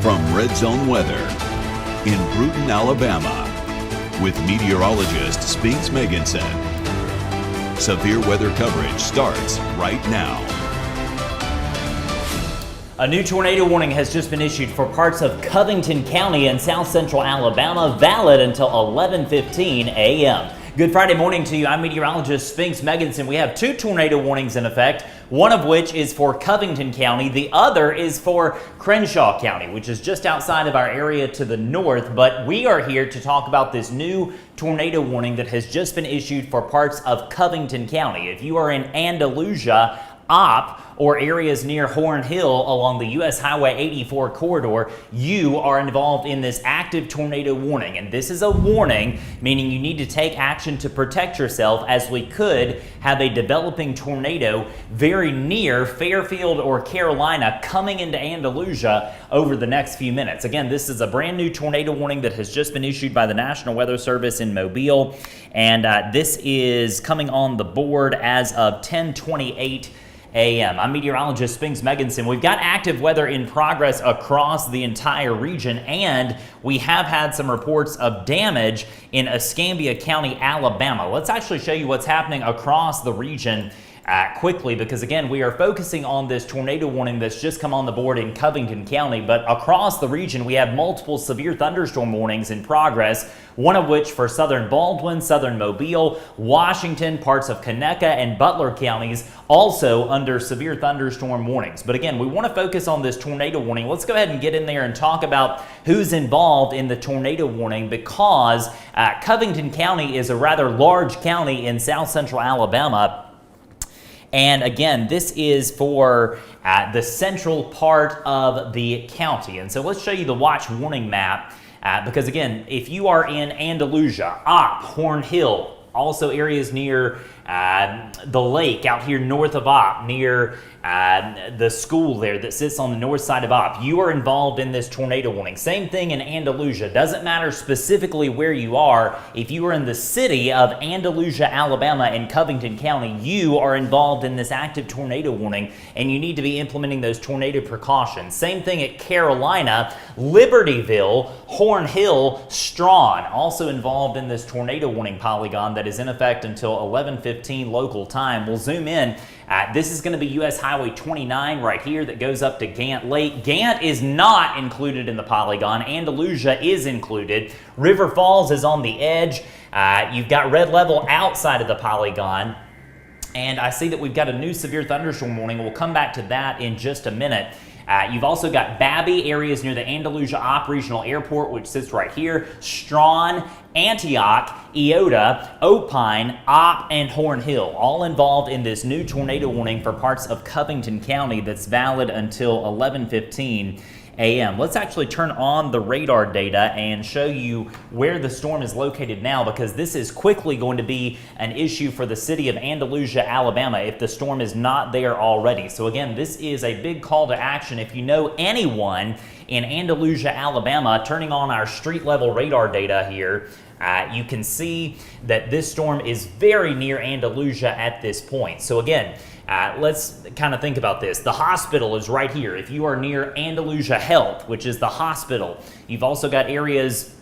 From Red Zone Weather in Brewton, Alabama, with meteorologist Spinks Meganson. Severe weather coverage starts right now. A new tornado warning has just been issued for parts of Covington County in south central Alabama, valid until 11:15 a.m. Good Friday morning to you. I'm meteorologist Spinks Meganson. We have two tornado warnings in effect, one of which is for Covington County. The other is for Crenshaw County, which is just outside of our area to the north. But we are here to talk about this new tornado warning that has just been issued for parts of Covington County. If you are in Andalusia, Opp, or areas near Horn Hill along the U.S. Highway 84 corridor, you are involved in this active tornado warning. And this is a warning, meaning you need to take action to protect yourself, as we could have a developing tornado very near Fairfield or Carolina coming into Andalusia over the next few minutes. Again, this is a brand new tornado warning that has just been issued by the National Weather Service in Mobile. And this is coming on the board as of 10:28 a.m. I'm meteorologist Spinks Meganson. We've got active weather in progress across the entire region, and we have had some reports of damage in Escambia County, Alabama. Let's actually show you what's happening across the region quickly, because again, we are focusing on this tornado warning that's just come on the board in Covington County, but across the region we have multiple severe thunderstorm warnings in progress, one of which for southern Baldwin, southern Mobile, Washington, parts of Conecuh and Butler counties, also under severe thunderstorm warnings. But again, we want to focus on this tornado warning. Let's go ahead and get in there and talk about who's involved in the tornado warning, because Covington County is a rather large county in south central Alabama. And again, this is for the central part of the county. And so let's show you the watch warning map, because again, if you are in Andalusia, Opp, Horn Hill, also areas near the lake out here north of Opp, near the school there that sits on the north side of Opp, you are involved in this tornado warning. Same thing in Andalusia. Doesn't matter specifically where you are. If you are in the city of Andalusia, Alabama and Covington County, you are involved in this active tornado warning, and you need to be implementing those tornado precautions. Same thing at Carolina, Libertyville, Horn Hill, Strawn, also involved in this tornado warning polygon that is in effect until 11:15 local time. We'll zoom in. This is going to be U.S. Highway 29 right here that goes up to Gant Lake. Gant is not included in the polygon. Andalusia is included. River Falls is on the edge. You've got red level outside of the polygon. And I see that we've got a new severe thunderstorm warning. We'll come back to that in just a minute. You've also got Babby, areas near the Andalusia Opp Regional Airport, which sits right here, Strawn, Antioch, Eota, Opine, Opp, and Horn Hill, all involved in this new tornado warning for parts of Covington County that's valid until 11:15 a.m. Let's actually turn on the radar data and show you where the storm is located now, because this is quickly going to be an issue for the city of Andalusia, Alabama, if the storm is not there already. So again, this is a big call to action. If you know anyone in Andalusia, Alabama, turning on our street level radar data here, you can see that this storm is very near Andalusia at this point. So again, let's kind of think about this. The hospital is right here. If you are near Andalusia Health, which is the hospital, you've also got areas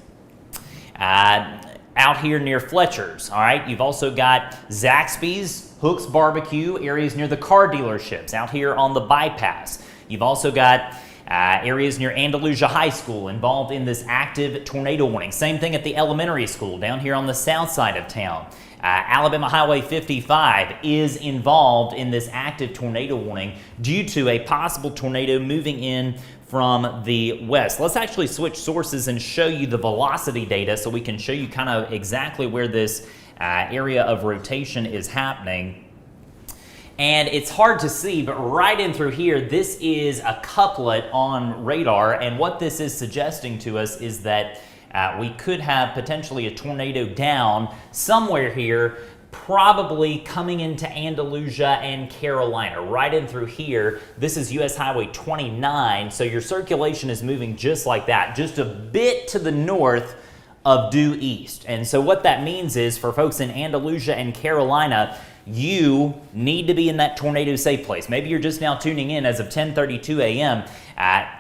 out here near Fletcher's, all right? You've also got Zaxby's, Hook's Barbecue, areas near the car dealerships out here on the bypass. You've also got areas near Andalusia High School involved in this active tornado warning. Same thing at the elementary school down here on the south side of town. Alabama Highway 55 is involved in this active tornado warning due to a possible tornado moving in from the west. Let's actually switch sources and show you the velocity data so we can show you kind of exactly where this area of rotation is happening. And it's hard to see, but right in through here, this is a couplet on radar, and what this is suggesting to us is that we could have potentially a tornado down somewhere here, probably coming into Andalusia and Carolina. Right in through here, this is US Highway 29, so your circulation is moving just like that, just a bit to the north of due east. And so what that means is, for folks in Andalusia and Carolina, you need to be in that tornado safe place. Maybe you're just now tuning in as of 10:32 a.m.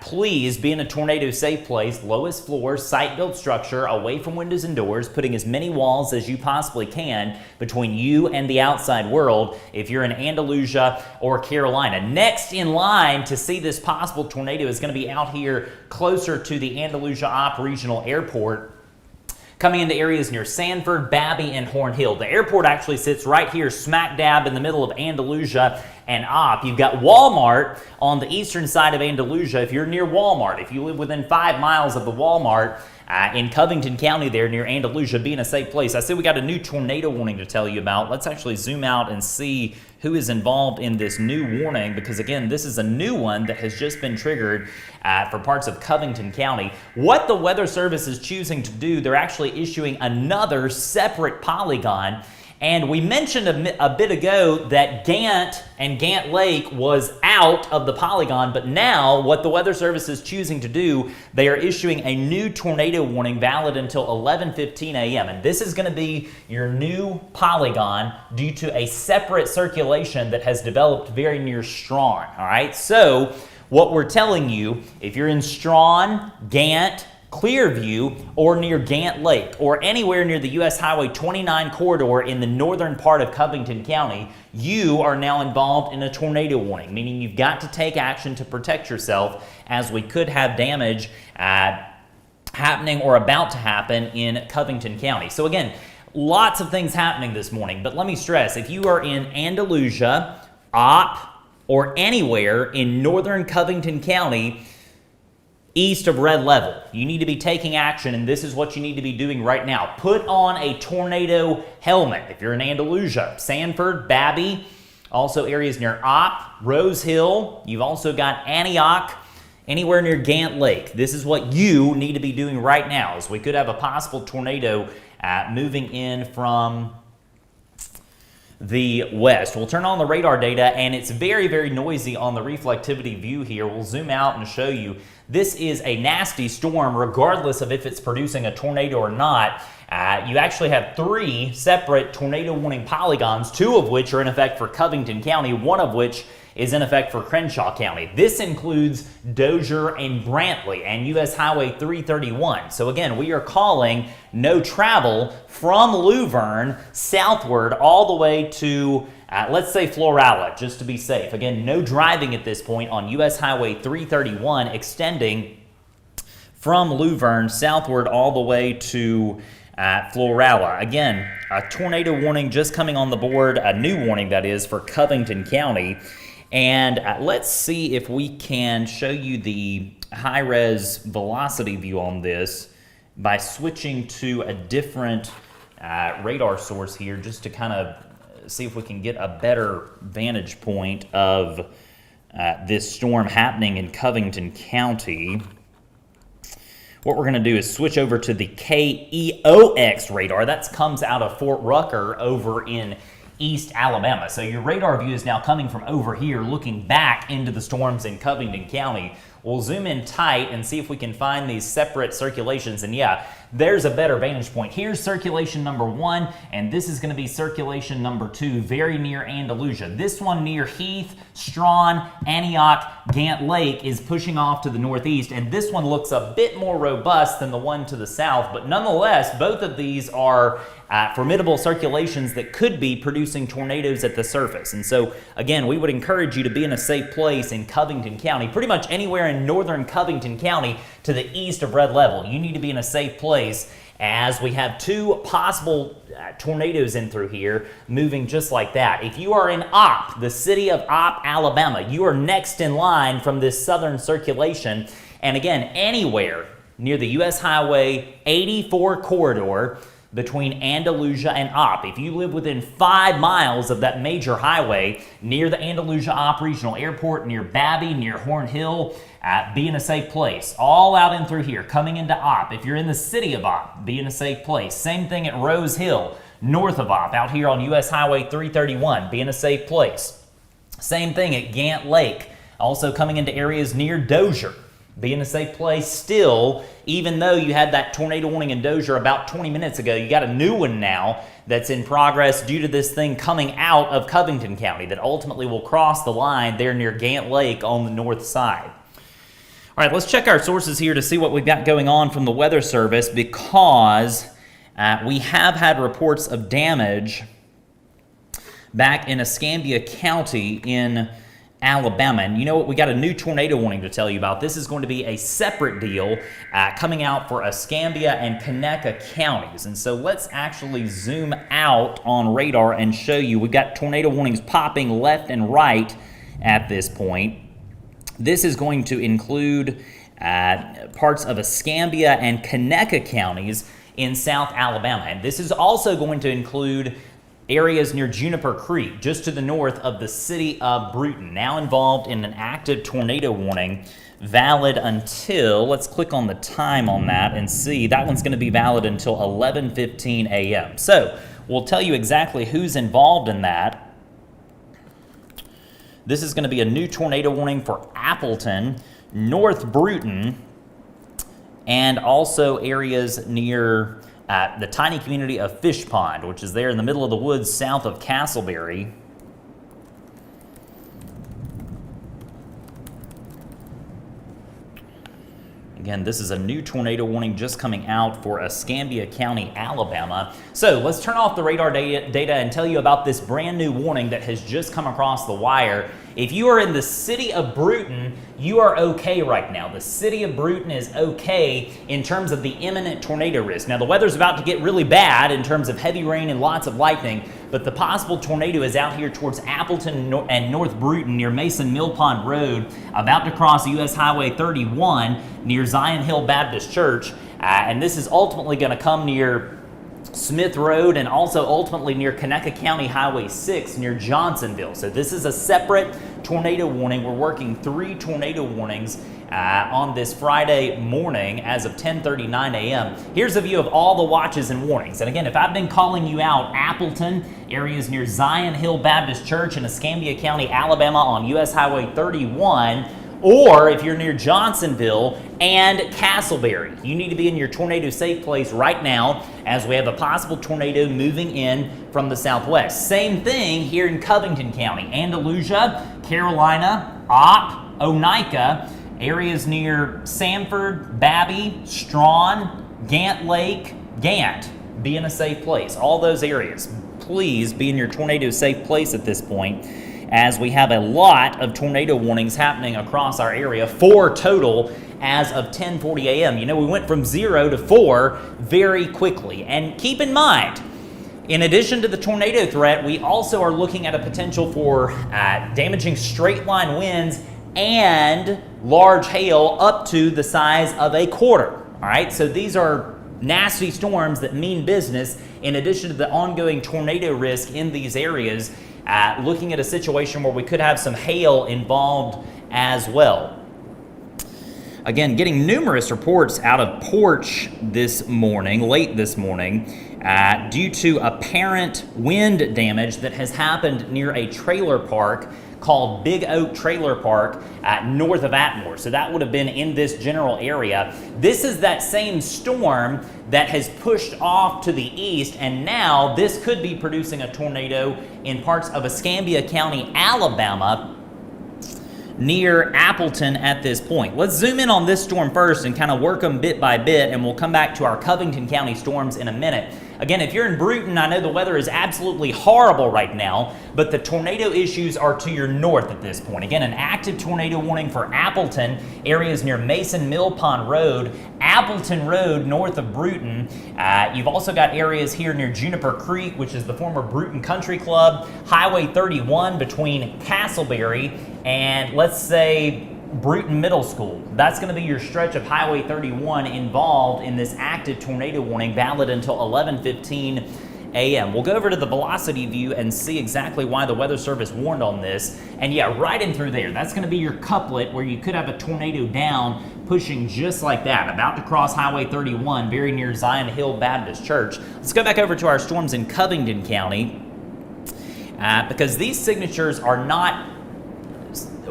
Please be in a tornado safe place, lowest floor, site-built structure, away from windows and doors, putting as many walls as you possibly can between you and the outside world if you're in Andalusia or Carolina. Next in line to see this possible tornado is going to be out here closer to the Andalusia Op Regional Airport, coming into areas near Sanford, Babby, and Horn Hill. The airport actually sits right here smack dab in the middle of Andalusia and Op. You've got Walmart on the eastern side of Andalusia. If you're near Walmart, if you live within 5 miles of the Walmart in Covington County there near Andalusia, be in a safe place. I said we got a new tornado warning to tell you about. Let's actually zoom out and see who is involved in this new warning, because again, this is a new one that has just been triggered for parts of Covington County. What the Weather Service is choosing to do, they're actually issuing another separate polygon. And we mentioned a bit ago that Gant and Gant Lake was out of the polygon, but now what the Weather Service is choosing to do, they are issuing a new tornado warning valid until 11:15 a.m. And this is going to be your new polygon due to a separate circulation that has developed very near Strawn. All right, so what we're telling you, if you're in Strawn, Gant, Clearview, or near Gant Lake, or anywhere near the U.S. Highway 29 corridor in the northern part of Covington County, you are now involved in a tornado warning, meaning you've got to take action to protect yourself, as we could have damage happening or about to happen in Covington County. So again, lots of things happening this morning, but let me stress, if you are in Andalusia, Op, or anywhere in northern Covington County, east of red level, you need to be taking action, and this is what you need to be doing right now. Put on a tornado helmet. If you're in Andalusia, Sanford, Babby, also areas near Op, Rose Hill, you've also got Antioch, anywhere near Gant Lake. This is what you need to be doing right now, as we could have a possible tornado moving in from the west. We'll turn on the radar data, and it's very, very noisy on the reflectivity view here. We'll zoom out and show you. This is a nasty storm, regardless of if it's producing a tornado or not. You actually have 3 separate tornado warning polygons, 2 of which are in effect for Covington County, 1 of which is in effect for Crenshaw County. This includes Dozier and Brantley and U.S. Highway 331. So again, we are calling no travel from Luverne southward all the way to, let's say, Florala, just to be safe. Again, no driving at this point on U.S. Highway 331, extending from Luverne southward all the way to Florala. Again, a tornado warning just coming on the board, a new warning that is, for Covington County. And let's see if we can show you the high-res velocity view on this by switching to a different radar source here, just to kind of see if we can get a better vantage point of this storm happening in Covington County. What we're going to do is switch over to the KEOX radar. That comes out of Fort Rucker over in East Alabama. So your radar view is now coming from over here, looking back into the storms in Covington County. We'll zoom in tight and see if we can find these separate circulations. And yeah, there's a better vantage point. Here's circulation number 1, and this is going to be circulation number 2, very near Andalusia. This one near Heath, Strawn, Antioch, Gant Lake is pushing off to the northeast, and this one looks a bit more robust than the one to the south, but nonetheless, both of these are formidable circulations that could be producing tornadoes at the surface. And so, again, we would encourage you to be in a safe place in Covington County, pretty much anywhere in northern Covington County to the east of red level. You need to be in a safe place, as we have 2 possible tornadoes in through here, moving just like that. If you are in Op, the city of Op, Alabama, you are next in line from this southern circulation. And again, anywhere near the U.S. Highway 84 corridor between Andalusia and Op. If you live within 5 miles of that major highway, near the Andalusia Op Regional Airport, near Babby, near Horn Hill, be in a safe place. All out and through here, coming into Op. If you're in the city of Op, be in a safe place. Same thing at Rose Hill, north of Op, out here on U.S. Highway 331, be in a safe place. Same thing at Gant Lake, also coming into areas near Dozier. Be in a safe place still, even though you had that tornado warning in Dozier about 20 minutes ago. You got a new one now that's in progress due to this thing coming out of Covington County that ultimately will cross the line there near Gant Lake on the north side. All right, let's check our sources here to see what we've got going on from the Weather Service, because we have had reports of damage back in Escambia County in Alabama. And you know what? We got a new tornado warning to tell you about. This is going to be a separate deal coming out for Escambia and Conecuh counties. And so let's actually zoom out on radar and show you. We've got tornado warnings popping left and right at this point. This is going to include parts of Escambia and Conecuh counties in South Alabama. And this is also going to include areas near Juniper Creek, just to the north of the city of Bruton, now involved in an active tornado warning, valid until, let's click on the time on that and see, that one's going to be valid until 11:15 a.m. So we'll tell you exactly who's involved in that. This is going to be a new tornado warning for Appleton, North Bruton, and also areas near the tiny community of Fish Pond, which is there in the middle of the woods south of Castleberry. Again, this is a new tornado warning just coming out for Escambia County, Alabama. So let's turn off the radar data and tell you about this brand new warning that has just come across the wire. If you are in the city of Bruton, you are okay right now. The city of Bruton is okay in terms of the imminent tornado risk. Now, the weather's about to get really bad in terms of heavy rain and lots of lightning, but the possible tornado is out here towards Appleton and North Bruton near Mason Mill Pond Road, about to cross US Highway 31 near Zion Hill Baptist Church, and this is ultimately going to come near Smith Road and also ultimately near Conecuh County Highway 6 near Johnsonville. So this is a separate tornado warning. We're working 3 tornado warnings on this Friday morning as of 10:39 a.m. Here's a view of all the watches and warnings. And again, if I've been calling you out, Appleton, areas near Zion Hill Baptist Church in Escambia County, Alabama on US Highway 31, or if you're near Johnsonville and Castleberry, you need to be in your tornado safe place right now as we have a possible tornado moving in from the southwest. Same thing here in Covington County, Andalusia, Carolina, Opp, Oneika, areas near Sanford, Babby, Strawn, Gant Lake, Gant. Be in a safe place. All those areas, please be in your tornado safe place at this point, as we have a lot of tornado warnings happening across our area, 4 total as of 10:40 a.m. You know, we went from 0 to 4 very quickly. And keep in mind, in addition to the tornado threat, we also are looking at a potential for damaging straight line winds and large hail up to the size of a quarter. All right, so these are nasty storms that mean business, in addition to the ongoing tornado risk in these areas. Looking at a situation where we could have some hail involved as well. Again, getting numerous reports out of Porch this morning, late this morning, due to apparent wind damage that has happened near a trailer park called Big Oak Trailer Park north of Atmore. So that would have been in this general area. This is that same storm that has pushed off to the east, and now this could be producing a tornado in parts of Escambia County, Alabama, near Appleton at this point. Let's zoom in on this storm first and kind of work them bit by bit, and we'll come back to our Covington County storms in a minute. Again, if you're in Bruton, I know the weather is absolutely horrible right now, but the tornado issues are to your north at this point. Again, an active tornado warning for Appleton, areas near Mason Mill Pond Road, Appleton Road north of Bruton. You've also got areas here near Juniper Creek, which is the former Bruton Country Club, Highway 31 between Castleberry and, let's say, Bruton Middle School. That's going to be your stretch of Highway 31 involved in this active tornado warning, valid until 11:15 a.m. We'll go over to the velocity view and see exactly why the Weather Service warned on this. And yeah, right in through there, that's going to be your couplet where you could have a tornado down pushing just like that, about to cross Highway 31, very near Zion Hill Baptist Church. Let's go back over to our storms in Covington County, because these signatures are not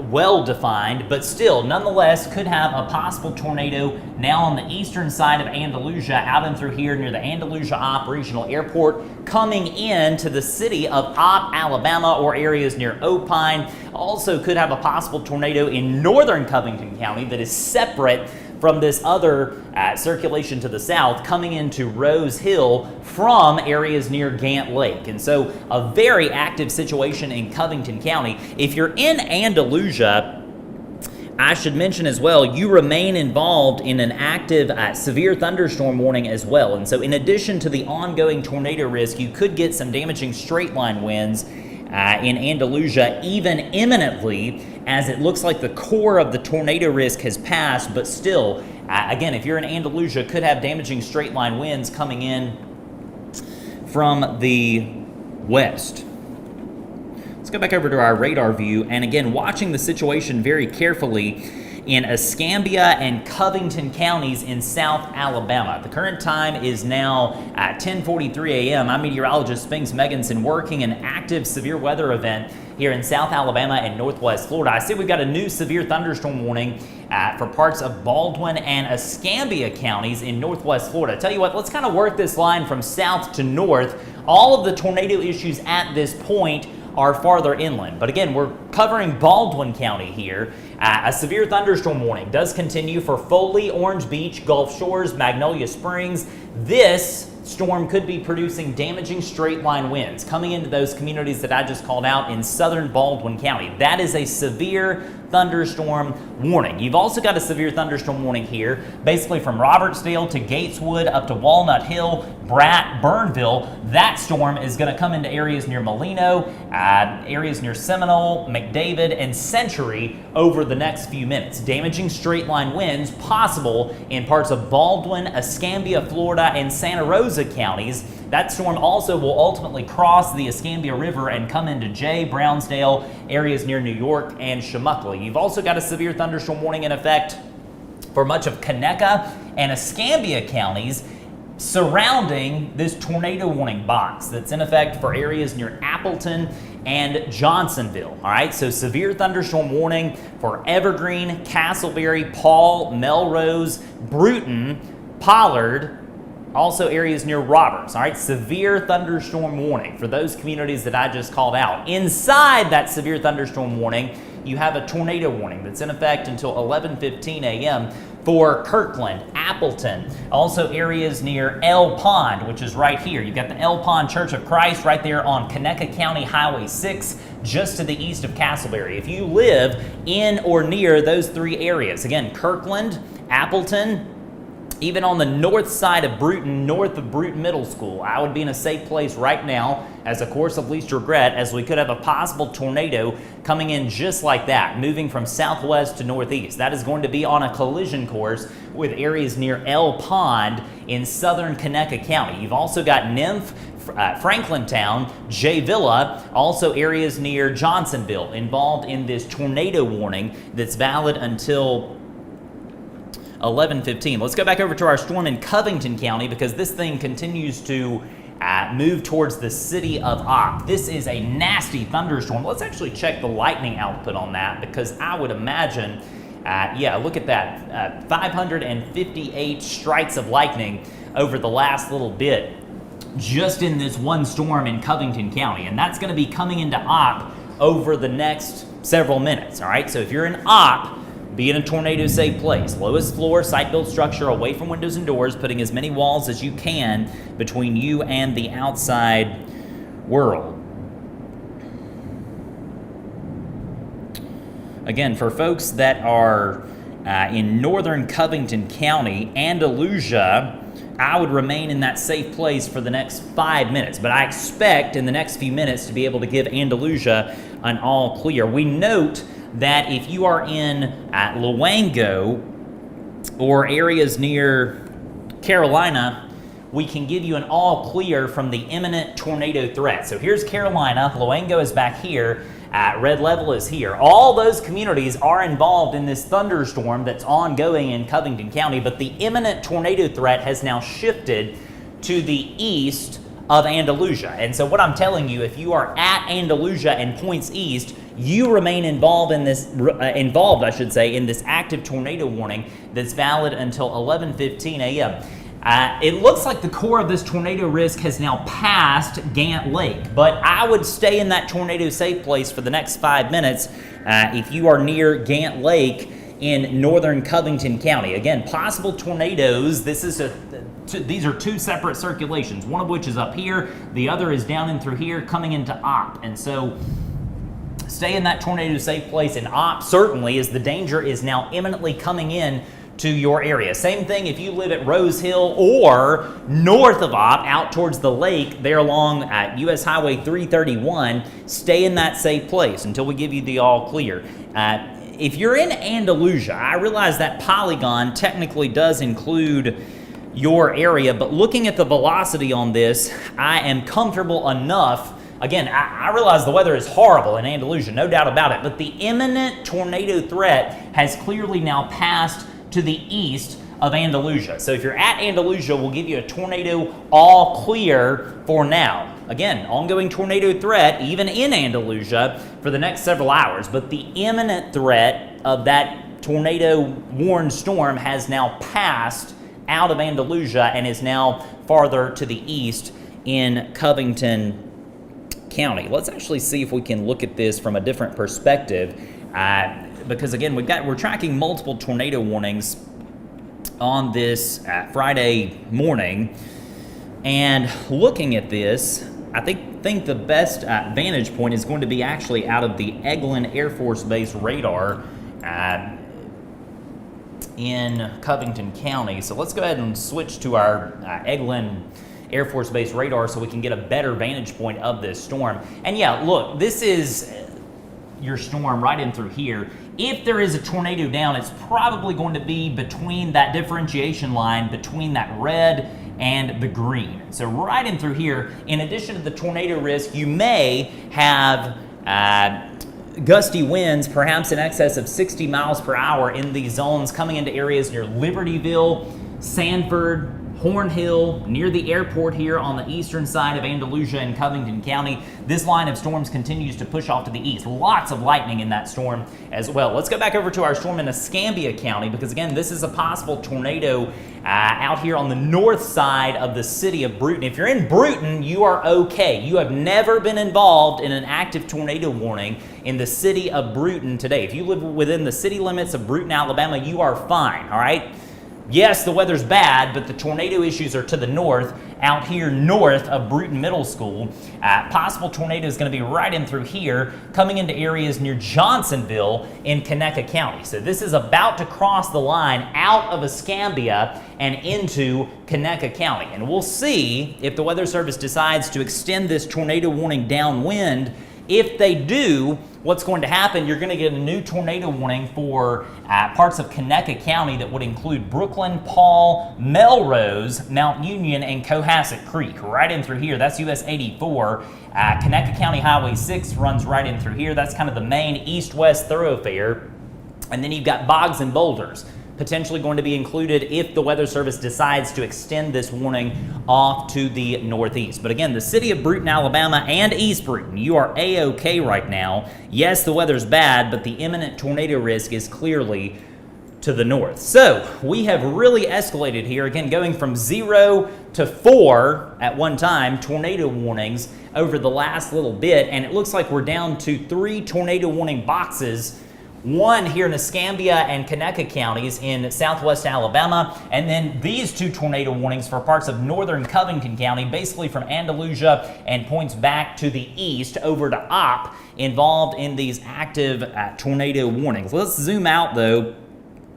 well defined, but still, nonetheless, could have a possible tornado now on the eastern side of Andalusia, out and through here near the Andalusia Opp Regional Airport, coming in to the city of Opp, Alabama, or areas near Opine. Also could have a possible tornado in northern Covington County that is separate from this other circulation to the south, coming into Rose Hill from areas near Gant Lake. And so a very active situation in Covington County. If you're in Andalusia, I should mention as well, you remain involved in an active severe thunderstorm warning as well. And so in addition to the ongoing tornado risk, you could get some damaging straight line winds in Andalusia, even imminently, as it looks like the core of the tornado risk has passed, but still, again, if you're in Andalusia, could have damaging straight line winds coming in from the west. Let's go back over to our radar view, and again, watching the situation very carefully in Escambia and Covington counties in South Alabama. The current time is now at 10:43 a.m. I'm meteorologist Spinks Meganson, working an active severe weather event here in South Alabama and Northwest Florida. I see we've got a new severe thunderstorm warning for parts of Baldwin and Escambia counties in Northwest Florida. Tell you what, let's kind of work this line from south to north. All of the tornado issues at this point are farther inland. But again, we're covering Baldwin County here. A severe thunderstorm warning does continue for Foley, Orange Beach, Gulf Shores, Magnolia Springs. This storm could be producing damaging straight line winds coming into those communities that I just called out in southern Baldwin County. That is a severe thunderstorm warning. You've also got a severe thunderstorm warning here, basically from Robertsdale to Gateswood up to Walnut Hill, Bratt, Burnville. That storm is going to come into areas near Molino, areas near Seminole, McDavid, and Century over the next few minutes. Damaging straight line winds possible in parts of Baldwin, Escambia, Florida, and Santa Rosa counties. That storm also will ultimately cross the Escambia River and come into Jay, Brownsdale, areas near New York, and Chumuckla. You've also got a severe thunderstorm warning in effect for much of Conecuh and Escambia counties surrounding this tornado warning box that's in effect for areas near Appleton and Johnsonville. All right, so severe thunderstorm warning for Evergreen, Castleberry, Paul, Melrose, Bruton, Pollard, also areas near Roberts. All right, severe thunderstorm warning for those communities that I just called out. Inside that severe thunderstorm warning, you have a tornado warning that's in effect until 11:15 a.m. for Kirkland, Appleton, also areas near El Pond, which is right here. You've got the El Pond Church of Christ right there on Conecuh County Highway 6, just to the east of Castleberry. If you live in or near those three areas, again, Kirkland, Appleton, even on the north side of Bruton, north of Bruton Middle School, I would be in a safe place right now as a course of least regret, as we could have a possible tornado coming in just like that, moving from southwest to northeast. That is going to be on a collision course with areas near El Pond in southern Conecuh County. You've also got Nymph, Franklintown, Jay Villa, also areas near Johnsonville involved in this tornado warning that's valid until 11:15. Let's go back over to our storm in Covington County, because this thing continues to move towards the city of Opp. This is a nasty thunderstorm. Let's actually check the lightning output on that, because I would imagine, yeah, look at that, 558 strikes of lightning over the last little bit, just in this one storm in Covington County. And that's going to be coming into Opp over the next several minutes. All right, so if you're in Opp, be in a tornado-safe place. Lowest floor, site-built structure, away from windows and doors, putting as many walls as you can between you and the outside world. Again, for folks that are in northern Covington County, Andalusia, I would remain in that safe place for the next 5 minutes. But I expect in the next few minutes to be able to give Andalusia an all clear. We note that if you are in Luango or areas near Carolina, we can give you an all clear from the imminent tornado threat. So here's Carolina, Luango is back here, red level is here. All those communities are involved in this thunderstorm that's ongoing in Covington County, but the imminent tornado threat has now shifted to the east of Andalusia. And so what I'm telling you, if you are at Andalusia and points east, you remain involved, in this active tornado warning that's valid until 11:15 a.m. It looks like the core of this tornado risk has now passed Gant Lake, but I would stay in that tornado safe place for the next 5 minutes if you are near Gant Lake in northern Covington County. Again, possible tornadoes. These are two separate circulations, one of which is up here, the other is down in through here coming into Opp. And so stay in that tornado safe place in Opp, certainly, as the danger is now imminently coming in to your area. Same thing if you live at Rose Hill or north of Opp, out towards the lake, there along US Highway 331. Stay in that safe place until we give you the all clear. If you're in Andalusia, I realize that polygon technically does include your area, but looking at the velocity on this, I am comfortable enough. Again, I realize the weather is horrible in Andalusia, no doubt about it, but the imminent tornado threat has clearly now passed to the east of Andalusia. So if you're at Andalusia, we'll give you a tornado all clear for now. Again, ongoing tornado threat even in Andalusia for the next several hours, but the imminent threat of that tornado warned storm has now passed out of Andalusia and is now farther to the east in Covington County. Let's actually see if we can look at this from a different perspective. Because again, we're tracking multiple tornado warnings on this Friday morning, and looking at this, I think the best vantage point is going to be actually out of the Eglin Air Force Base radar in Covington County. So let's go ahead and switch to our Eglin Air Force Base radar so we can get a better vantage point of this storm. And yeah, look, this is your storm right in through here. If there is a tornado down, it's probably going to be between that differentiation line between that red and the green. So right in through here, in addition to the tornado risk, you may have gusty winds, perhaps in excess of 60 miles per hour in these zones coming into areas near Libertyville, Sanford, Horn Hill, near the airport here on the eastern side of Andalusia and Covington County. This line of storms continues to push off to the east. Lots of lightning in that storm as well. Let's go back over to our storm in Escambia County, because again, this is a possible tornado out here on the north side of the city of Bruton. If you're in Bruton, you are okay. You have never been involved in an active tornado warning in the city of Bruton today. If you live within the city limits of Bruton, Alabama, you are fine, all right? Yes, the weather's bad, but the tornado issues are to the north, out here north of Bruton Middle School. Possible tornado is going to be right in through here, coming into areas near Johnsonville in Conecuh County. So this is about to cross the line out of Escambia and into Conecuh County. And we'll see if the Weather Service decides to extend this tornado warning downwind. If they do, what's going to happen, you're going to get a new tornado warning for parts of Conecuh County that would include Brooklyn, Paul, Melrose, Mount Union, and Cohasset Creek. Right in through here, that's US 84. Conecuh County Highway 6 runs right in through here. That's kind of the main east-west thoroughfare. And then you've got bogs and boulders, potentially going to be included if the Weather Service decides to extend this warning off to the northeast. But again, the city of Bruton, Alabama, and East Bruton, you are A-OK right now. Yes, the weather's bad, but the imminent tornado risk is clearly to the north. So we have really escalated here, again, going from 0 to 4 at one time, tornado warnings over the last little bit, and it looks like we're down to 3 tornado warning boxes. One here in Escambia and Conecuh counties in southwest Alabama, and then these 2 tornado warnings for parts of northern Covington County, basically from Andalusia and points back to the east over to Opp, involved in these active tornado warnings. Let's zoom out though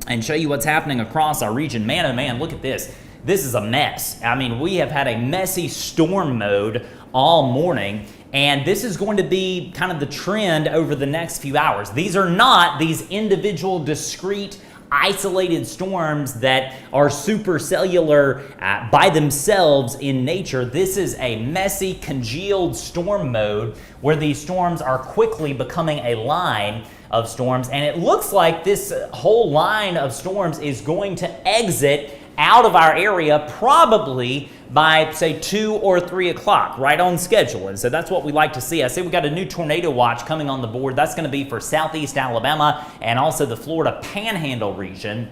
and show you what's happening across our region. Man, oh man, look at this. This is a mess. I mean, we have had a messy storm mode all morning, and this is going to be kind of the trend over the next few hours. These are not these individual, discrete, isolated storms that are supercellular by themselves in nature. This is a messy, congealed storm mode where these storms are quickly becoming a line of storms, and it looks like this whole line of storms is going to exit out of our area probably by, say, 2 or 3 o'clock, right on schedule. And so that's what we like to see. I see we got a new tornado watch coming on the board. That's going to be for southeast Alabama and also the Florida Panhandle region.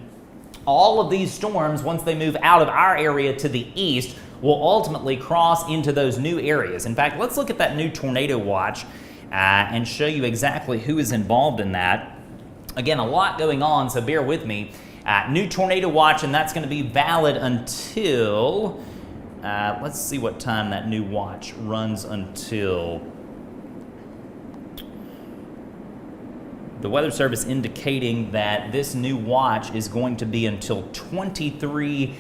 All of these storms, once they move out of our area to the east, will ultimately cross into those new areas. In fact, let's look at that new tornado watch and show you exactly who is involved in that. Again, a lot going on, so bear with me. New tornado watch, and that's going to be valid until, let's see what time that new watch runs until. The Weather Service indicating that this new watch is going to be until 23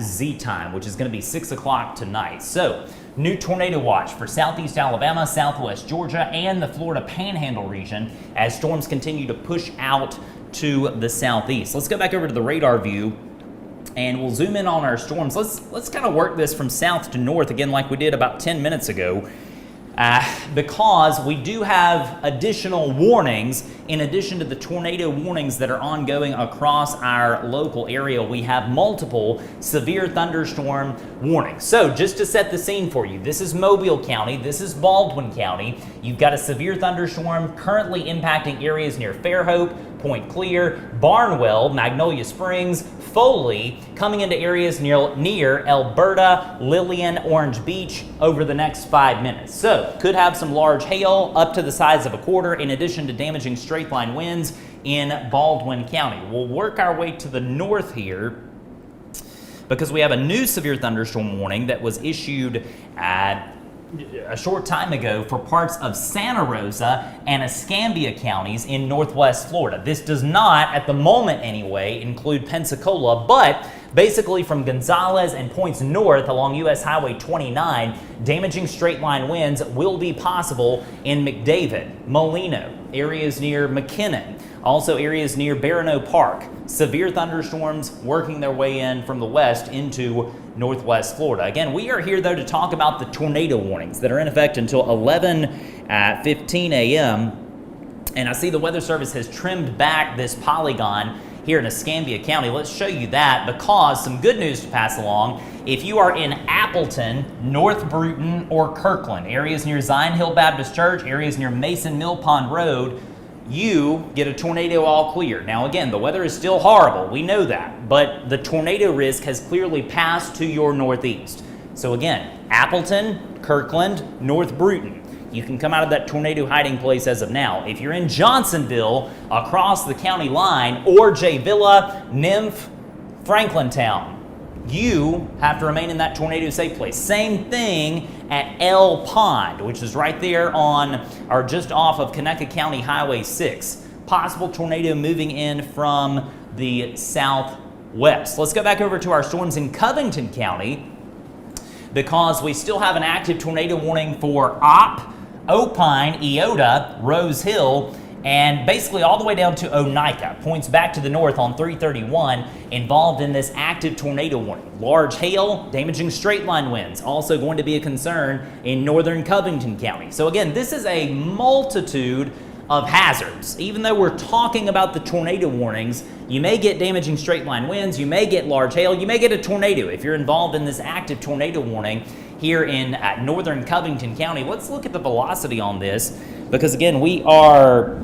Z time, which is going to be 6 o'clock tonight. So, new tornado watch for southeast Alabama, southwest Georgia, and the Florida Panhandle region as storms continue to push out to the southeast. Let's go back over to the radar view and we'll zoom in on our storms. Let's kind of work this from south to north again like we did about 10 minutes ago. Because we do have additional warnings in addition to the tornado warnings that are ongoing across our local area. We have multiple severe thunderstorm warnings. So just to set the scene for you, this is Mobile County, this is Baldwin County. You've got a severe thunderstorm currently impacting areas near Fairhope, Point Clear, Barnwell, Magnolia Springs, Foley, coming into areas near Alberta, Lillian, Orange Beach over the next 5 minutes. So, could have some large hail up to the size of a quarter in addition to damaging straight line winds in Baldwin County. We'll work our way to the north here because we have a new severe thunderstorm warning that was issued a short time ago for parts of Santa Rosa and Escambia counties in northwest Florida. This does not, at the moment anyway, include Pensacola, but basically from Gonzales and points north along US Highway 29, damaging straight line winds will be possible in McDavid, Molino, areas near McKinnon, also areas near Barano Park. Severe thunderstorms working their way in from the west into northwest Florida. Again, we are here though to talk about the tornado warnings that are in effect until 11:15 a.m. And I see the Weather Service has trimmed back this polygon here in Escambia County. Let's show you that because some good news to pass along. If you are in Appleton, North Bruton, or Kirkland, areas near Zion Hill Baptist Church, areas near Mason Mill Pond Road, you get a tornado all clear. Now again, the weather is still horrible, we know that, but the tornado risk has clearly passed to your northeast. So again, Appleton, Kirkland, North Bruton. You can come out of that tornado hiding place as of now. If you're in Johnsonville, across the county line, or Jay Villa, Nymph, Franklintown, you have to remain in that tornado safe place. Same thing at L Pond, which is right there on, or just off of Conecuh County Highway 6. Possible tornado moving in from the southwest. Let's go back over to our storms in Covington County because we still have an active tornado warning for Opp, Opine, Eota, Rose Hill, and basically all the way down to Onika, points back to the north on 331, involved in this active tornado warning. Large hail, damaging straight line winds, also going to be a concern in northern Covington County. So again, this is a multitude of hazards. Even though we're talking about the tornado warnings, you may get damaging straight line winds, you may get large hail, you may get a tornado if you're involved in this active tornado warning here in northern Covington County. Let's look at the velocity on this because again, we are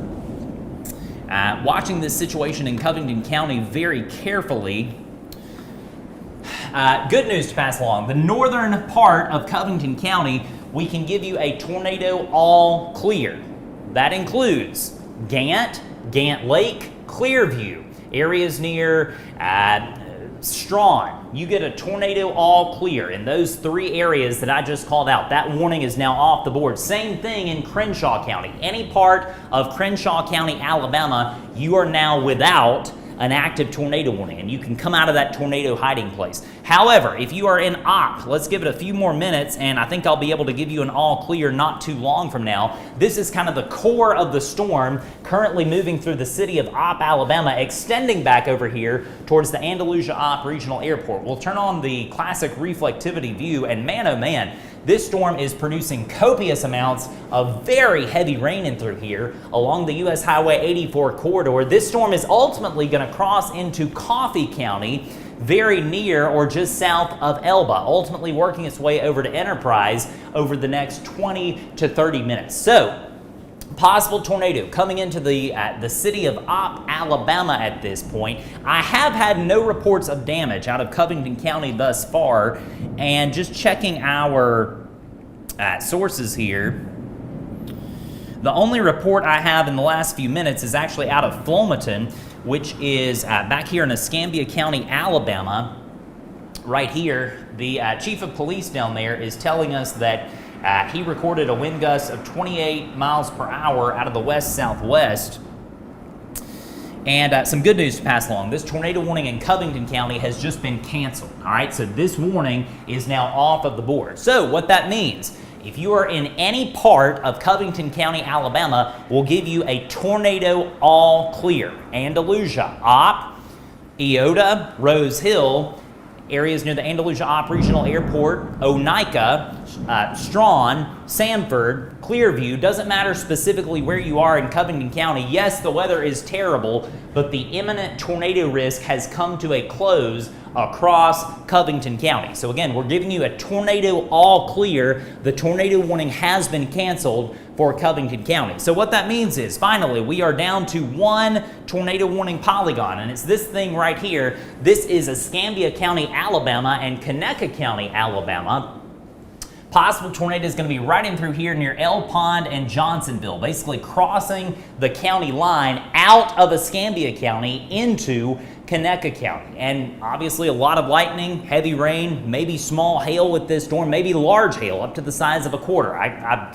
watching this situation in Covington County very carefully. Good news to pass along. The northern part of Covington County, we can give you a tornado all clear. That includes Gant, Gant Lake, Clearview, areas near Strawn. You get a tornado all clear in those 3 areas that I just called out. That warning is now off the board. Same thing in Crenshaw County. Any part of Crenshaw County, Alabama, you are now without an active tornado warning, and you can come out of that tornado hiding place. However, if you are in Opp, let's give it a few more minutes, and I think I'll be able to give you an all clear not too long from now. This is kind of the core of the storm currently moving through the city of Opp, Alabama, extending back over here towards the Andalusia Opp Regional Airport. We'll turn on the classic reflectivity view, and man, oh man, this storm is producing copious amounts of very heavy rain in through here along the U.S. Highway 84 corridor. This storm is ultimately going to cross into Coffee County, very near or just south of Elba, ultimately working its way over to Enterprise over the next 20 to 30 minutes. So, possible tornado coming into the city of Opp, Alabama at this point. I have had no reports of damage out of Covington County thus far, and just checking our sources here, the only report I have in the last few minutes is actually out of Flomaton, which is back here in Escambia County, Alabama. Right here, the chief of police down there is telling us that he recorded a wind gust of 28 miles per hour out of the west-southwest. And some good news to pass along. This tornado warning in Covington County has just been canceled. All right, so this warning is now off of the board. So what that means, if you are in any part of Covington County, Alabama, we'll give you a tornado all clear. Andalusia, Opp, Eota, Rose Hill, areas near the Andalusia Opp Regional Airport, Onika, Strawn, Samford, Clearview. Doesn't matter specifically where you are in Covington County. Yes, the weather is terrible, but the imminent tornado risk has come to a close across Covington County. So again, we're giving you a tornado all clear. The tornado warning has been canceled for Covington County. So what that means is, finally, we are down to one tornado warning polygon, and it's this thing right here. This is Escambia County, Alabama, and Conecuh County, Alabama. Possible tornado is going to be right in through here near El Pond and Johnsonville, basically crossing the county line out of Escambia County into Conecuh County. And obviously a lot of lightning, heavy rain, maybe small hail with this storm, maybe large hail up to the size of a quarter. I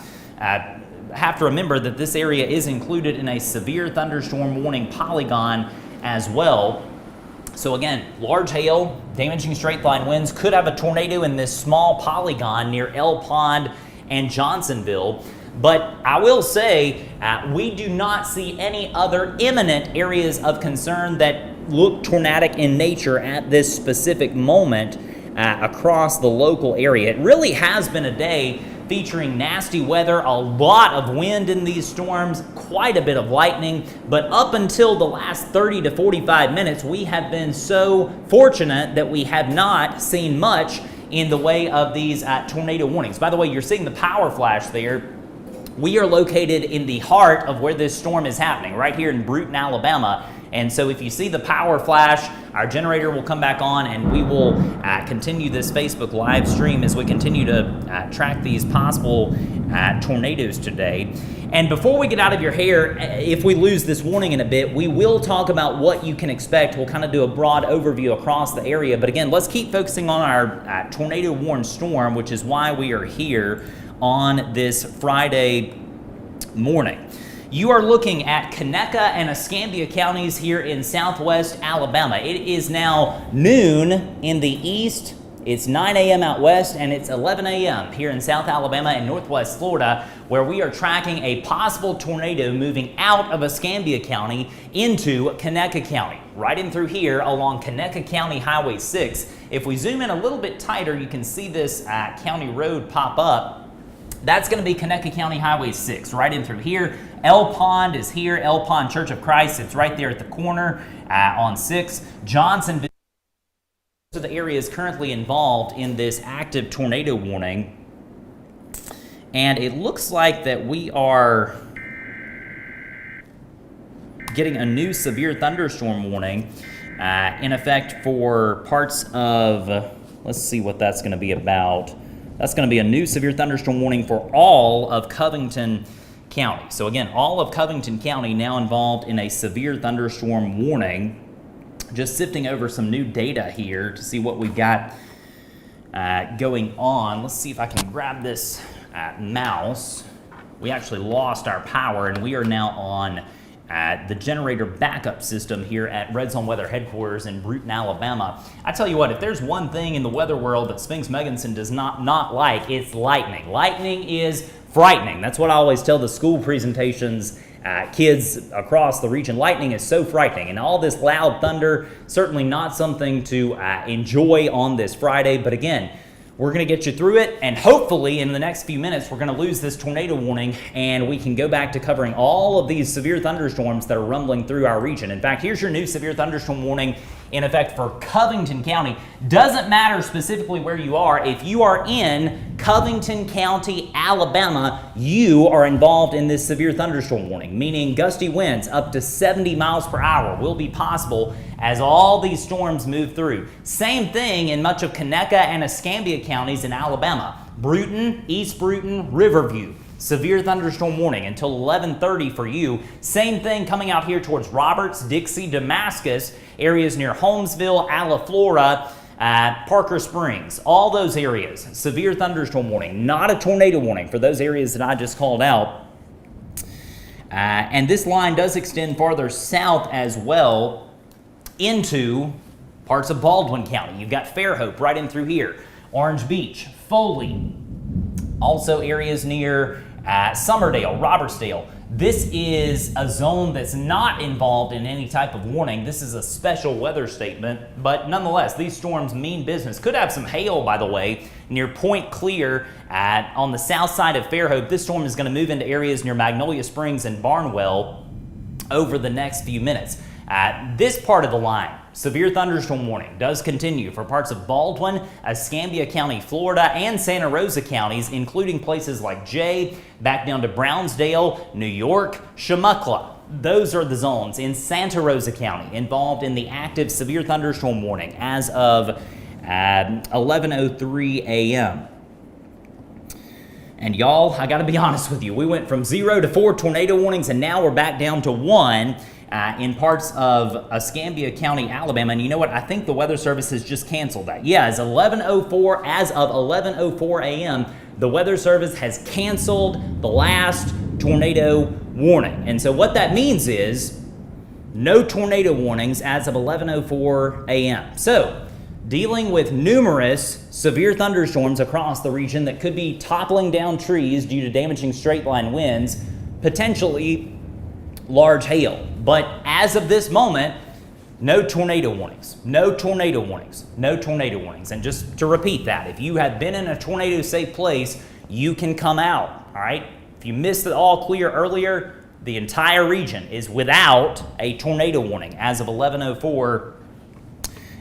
have to remember that this area is included in a severe thunderstorm warning polygon as well. So again, large hail, damaging straight line winds, could have a tornado in this small polygon near El Pond and Johnsonville. But I will say, we do not see any other imminent areas of concern that look tornadic in nature at this specific moment across the local area. It really has been a day featuring nasty weather, a lot of wind in these storms, quite a bit of lightning, but up until the last 30 to 45 minutes, we have been so fortunate that we have not seen much in the way of these tornado warnings. By the way, you're seeing the power flash there. We are located in the heart of where this storm is happening, right here in Brewton, Alabama. And so if you see the power flash, our generator will come back on, and we will continue this Facebook live stream as we continue to track these possible tornadoes today. And before we get out of your hair, if we lose this warning in a bit, we will talk about what you can expect. We'll kind of do a broad overview across the area. But again, let's keep focusing on our tornado warned storm, which is why we are here on this Friday morning. You are looking at Conecuh and Escambia counties here in southwest Alabama. It is now noon in the east, it's 9 a.m. out west, and it's 11 a.m. here in South Alabama and northwest Florida, where we are tracking a possible tornado moving out of Escambia County into Conecuh County, right in through here along Conecuh County Highway 6. If we zoom in a little bit tighter, you can see this county road pop up. That's going to be Conecuh County Highway 6, right in through here. El Pond is here, El Pond Church of Christ. It's right there at the corner on 6. Johnsonville. Those are the areas currently involved in this active tornado warning. And it looks like that we are getting a new severe thunderstorm warning in effect for parts of, let's see what that's going to be about. That's going to be a new severe thunderstorm warning for all of Covington County. So again, all of Covington County now involved in a severe thunderstorm warning. Just sifting over some new data here to see what we've got going on. Let's see if I can grab this mouse. We actually lost our power, and we are now on the generator backup system here at Red Zone Weather Headquarters in Brewton, Alabama. I tell you what, if there's one thing in the weather world that Spinks Megginson does not like, it's lightning. Lightning is frightening. That's what I always tell the school presentations, kids across the region. Lightning is so frightening, and all this loud thunder, certainly not something to enjoy on this Friday. But again, We're going to get you through it, and hopefully in the next few minutes we're going to lose this tornado warning and we can go back to covering all of these severe thunderstorms that are rumbling through our region. In fact, here's your new severe thunderstorm warning in effect for Covington County. Doesn't matter specifically where you are. If you are in Covington County, Alabama, you are involved in this severe thunderstorm warning, meaning gusty winds up to 70 miles per hour will be possible as all these storms move through. Same thing in much of Conecuh and Escambia counties in Alabama. Brewton, East Brewton, Riverview. Severe thunderstorm warning until 11:30 for you. Same thing coming out here towards Roberts, Dixie, Damascus, areas near Holmesville, Alaflora, Parker Springs. All those areas, severe thunderstorm warning. Not a tornado warning for those areas that I just called out. And this line does extend farther south as well into parts of Baldwin County. You've got Fairhope right in through here. Orange Beach, Foley. Also areas near Summerdale, Robertsdale. This is a zone that's not involved in any type of warning. This is a special weather statement, but nonetheless, these storms mean business. Could have some hail, by the way, near Point Clear on the south side of Fairhope. This storm is going to move into areas near Magnolia Springs and Barnwell over the next few minutes. This part of the line, severe thunderstorm warning, does continue for parts of Baldwin, Escambia County, Florida, and Santa Rosa counties, including places like Jay, back down to Brownsdale, New York, Chumuckla. Those are the zones in Santa Rosa County involved in the active severe thunderstorm warning as of 11:03 a.m. And y'all, I gotta be honest with you, we went from 0 to 4 tornado warnings, and now we're back down to 1. In parts of Escambia County, Alabama. And you know what? I think the Weather Service has just canceled that. Yeah, as of 11:04 a.m., the Weather Service has canceled the last tornado warning. And so what that means is no tornado warnings as of 11:04 a.m. So, dealing with numerous severe thunderstorms across the region that could be toppling down trees due to damaging straight line winds, potentially large hail. But as of this moment, no tornado warnings, no tornado warnings, no tornado warnings. And just to repeat that, if you have been in a tornado safe place, you can come out, all right? If you missed the all clear earlier, the entire region is without a tornado warning as of 11:04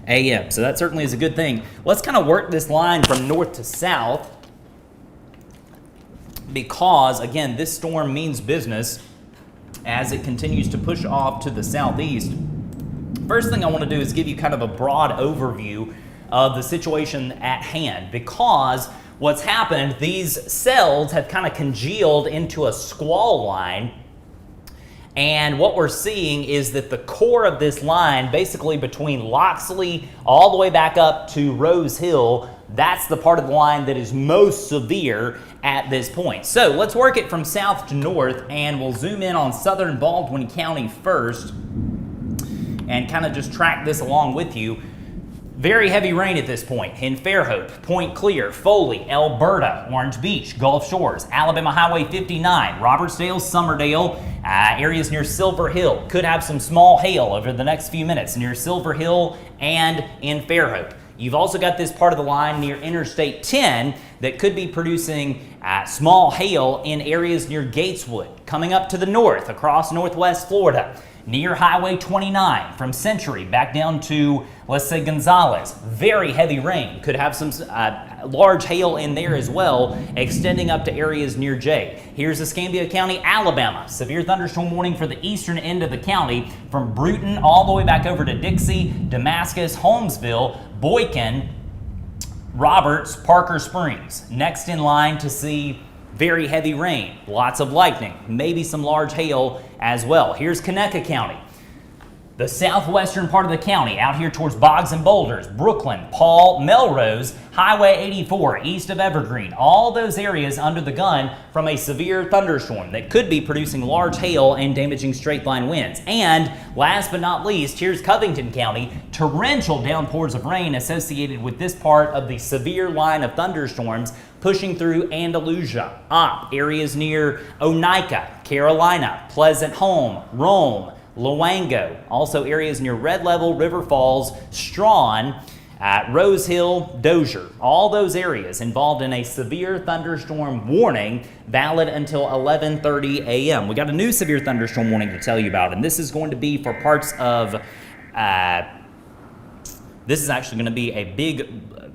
a.m. So that certainly is a good thing. Let's kind of work this line from north to south because, again, this storm means business as it continues to push off to the southeast. First thing I want to do is give you kind of a broad overview of the situation at hand, because what's happened, these cells have kind of congealed into a squall line, and what we're seeing is that the core of this line, basically between Loxley all the way back up to Rose Hill, that's the part of the line that is most severe at this point. So let's work it from south to north, and we'll zoom in on southern Baldwin County first and kind of just track this along with you. Very heavy rain at this point in Fairhope, Point Clear, Foley, Alberta, Orange Beach, Gulf Shores, Alabama Highway 59, Robertsdale, Summerdale, areas near Silver Hill. Could have some small hail over the next few minutes near Silver Hill and in Fairhope. You've also got this part of the line near Interstate 10 that could be producing small hail in areas near Gateswood, coming up to the north across northwest Florida, near Highway 29 from Century back down to, let's say, Gonzales. Very heavy rain. Could have some large hail in there as well, extending up to areas near Jay. Here's Escambia County, Alabama. Severe thunderstorm warning for the eastern end of the county from Brewton all the way back over to Dixie, Damascus, Holmesville, Boykin, Roberts, Parker Springs. Next in line to see very heavy rain, lots of lightning, maybe some large hail as well. Here's Conecuh County, the southwestern part of the county, out here towards Boggs and Boulders, Brooklyn, Paul, Melrose, Highway 84, east of Evergreen. All those areas under the gun from a severe thunderstorm that could be producing large hail and damaging straight line winds. And last but not least, here's Covington County, torrential downpours of rain associated with this part of the severe line of thunderstorms pushing through Andalusia, areas near Oneida, Carolina, Pleasant Home, Rome, Loango, also areas near Red Level, River Falls, Strawn, Rose Hill, Dozier, all those areas involved in a severe thunderstorm warning valid until 11:30 a.m. We got a new severe thunderstorm warning to tell you about, and this is going to be for parts of, this is actually going to be a big,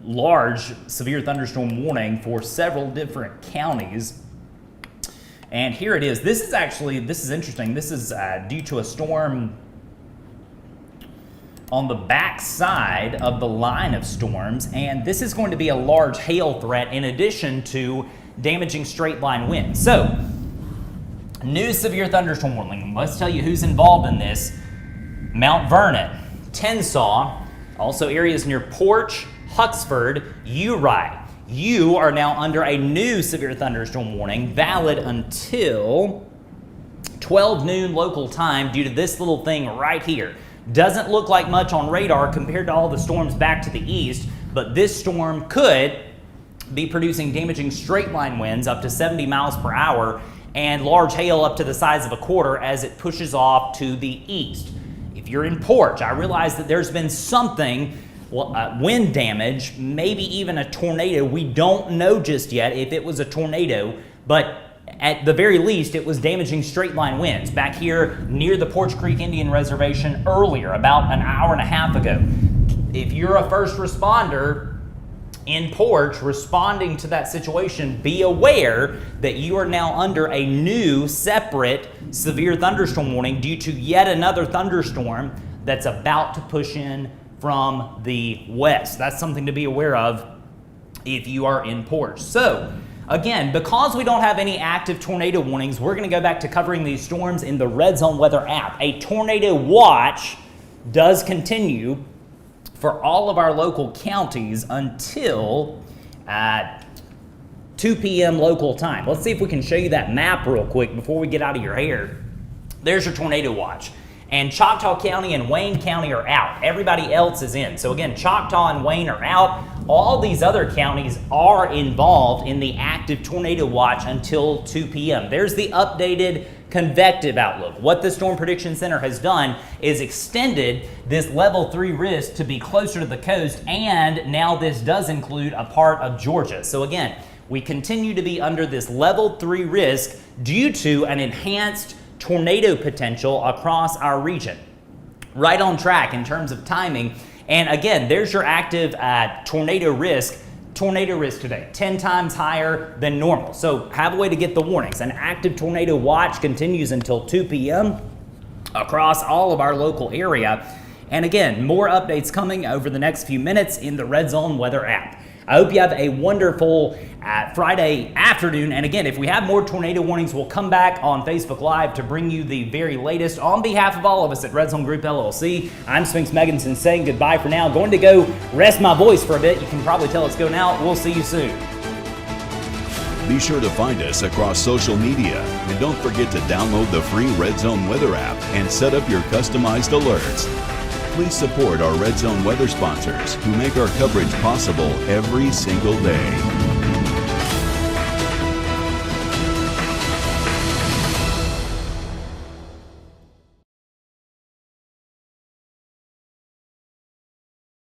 large severe thunderstorm warning for several different counties. And here it is. This is interesting. This is due to a storm on the back side of the line of storms, and this is going to be a large hail threat in addition to damaging straight line winds. So, new severe thunderstorm warning. Let's tell you who's involved in this. Mount Vernon, Tensaw, also areas near Porch, Huxford, Uri. You are now under a new severe thunderstorm warning, valid until 12 noon local time due to this little thing right here. Doesn't look like much on radar compared to all the storms back to the east, but this storm could be producing damaging straight line winds up to 70 miles per hour and large hail up to the size of a quarter as it pushes off to the east. If you're in Porch, I realize that there's been something, wind damage, maybe even a tornado. We don't know just yet if it was a tornado, but at the very least, it was damaging straight line winds back here near the Porch Creek Indian Reservation earlier, about an hour and a half ago. If you're a first responder in Porch responding to that situation, be aware that you are now under a new separate severe thunderstorm warning due to yet another thunderstorm that's about to push in from the west. That's something to be aware of if you are in Porch. So, again, because we don't have any active tornado warnings, we're going to go back to covering these storms in the Red Zone Weather app. A tornado watch does continue for all of our local counties until 2 p.m. local time. Let's see if we can show you that map real quick before we get out of your hair. There's your tornado watch. And Choctaw County and Wayne County are out. Everybody else is in. So again, Choctaw and Wayne are out. All these other counties are involved in the active tornado watch until 2 p.m. There's the updated convective outlook. What the Storm Prediction Center has done is extended this level 3 risk to be closer to the coast, and now this does include a part of Georgia. So again, we continue to be under this level 3 risk due to an enhanced tornado potential across our region. Right on track in terms of timing. And again, there's your active tornado risk. Tornado risk today, 10 times higher than normal. So have a way to get the warnings. An active tornado watch continues until 2 p.m. across all of our local area. And again, more updates coming over the next few minutes in the Red Zone Weather app. I hope you have a wonderful Friday afternoon. And again, if we have more tornado warnings, we'll come back on Facebook Live to bring you the very latest. On behalf of all of us at Red Zone Group LLC, I'm Spinks Megginson saying goodbye for now. Going to go rest my voice for a bit. You can probably tell it's go now. We'll see you soon. Be sure to find us across social media, and don't forget to download the free Red Zone Weather app and set up your customized alerts. Please support our Red Zone Weather sponsors who make our coverage possible every single day.